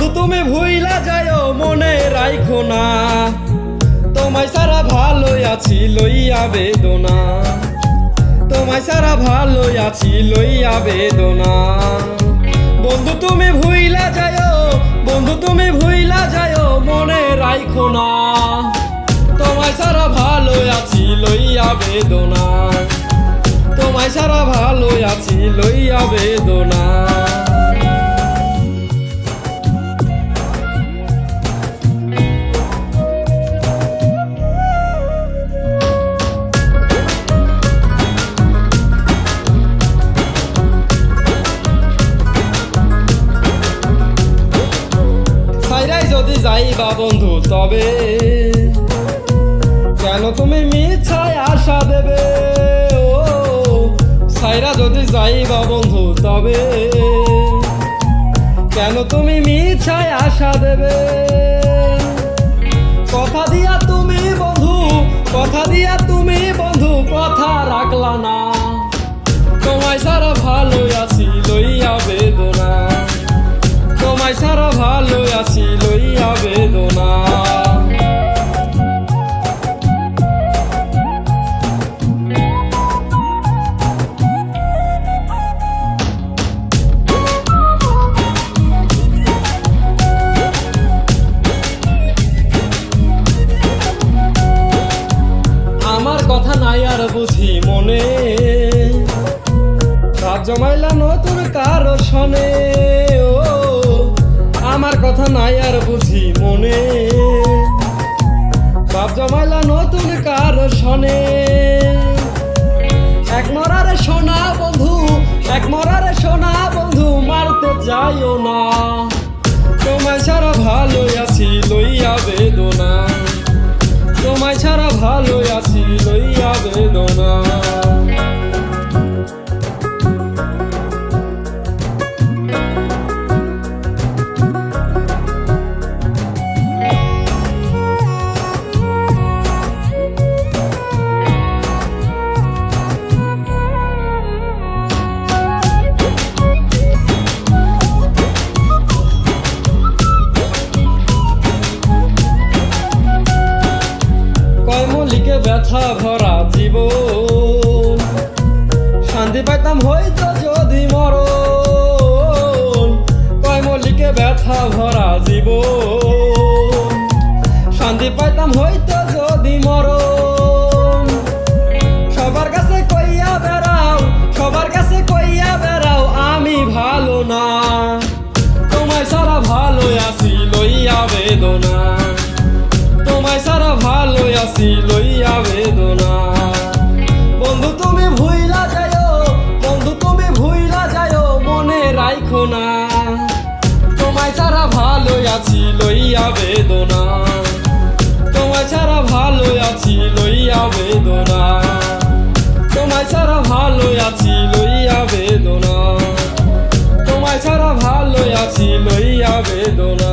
বন্ধু তুমি ভুইলা যাও মনে রাইখো না, তোমায় সারা ভালোই আছি লইয়া বেদনা, তোমায় সারা ভালোই আছি লইয়া বেদনা। বন্ধু তুমি ভুইলা যাও, বন্ধু তুমি ভুইলা যাও মনে রাইখো না, তোমায় সারা ভালোই আছি লইয়া বেদনা, তোমায় সারা ভালোই আছি লইয়া বেদনা। যদি যাইবা বন্ধু তবে কেন তুমি মিছায় আশা দেবে, ও সাইরা যদি যাইবা বন্ধু তবে কেন তুমি মিছায় আশা দেবে। কথা দিয়া তুমি বন্ধু, কথা দিয়া তুমি বন্ধু কথা রাখলা না, তোমায় সারা ভালোই আছি লইয়া বেদনা, তোমায় সারা ভালোই আছি লইয়া বেদনা। আমার কথা নাই আর বুঝি মনে, রাত জমাইলা নতুন কারো শোনে, ও আমার কথা নাই আর বুঝি মনে, বাপ জমাইলা নতুন কারো শোনে। এক মরারে সোনা বন্ধু, এক মরারে সোনা বন্ধু মারতে যাইও না, তোমায় সারা ভালোই আছি লইয়া বেদনা, তোমায় সারা ভালোই আছি লইয়া বেদনা। মলিকে ব্যথা ভরা জীবন, শান্তি পাইতাম হয়তো যদি মরণ, কয় মলিকে ব্যথা ভরা জীবন, শান্তি পাইতাম হয়তো যদি মরণ। সবার কাছে কইয়া বেড়াও, সবার কাছে কইয়া বেড়াও আমি ভালো না, তোমায় সারা ভালোই আছি লইয়া বেদনা, তোমায় সারা ভালোই আছি লইয়া বেদনা। বন্ধু তুমি ভুইলা যাও, বন্ধু তুমি ভুইলা যাও মনে রাইখো না, তোমায় সারা ভালোই আছি লইয়া বেদনা, তোমায় সারা ভালোই আছি লইয়া বেদনা, তোমায় সারা ভালোই আছি লইয়া বেদনা, তোমায় সারা ভালোই আছি লইয়া বেদনা।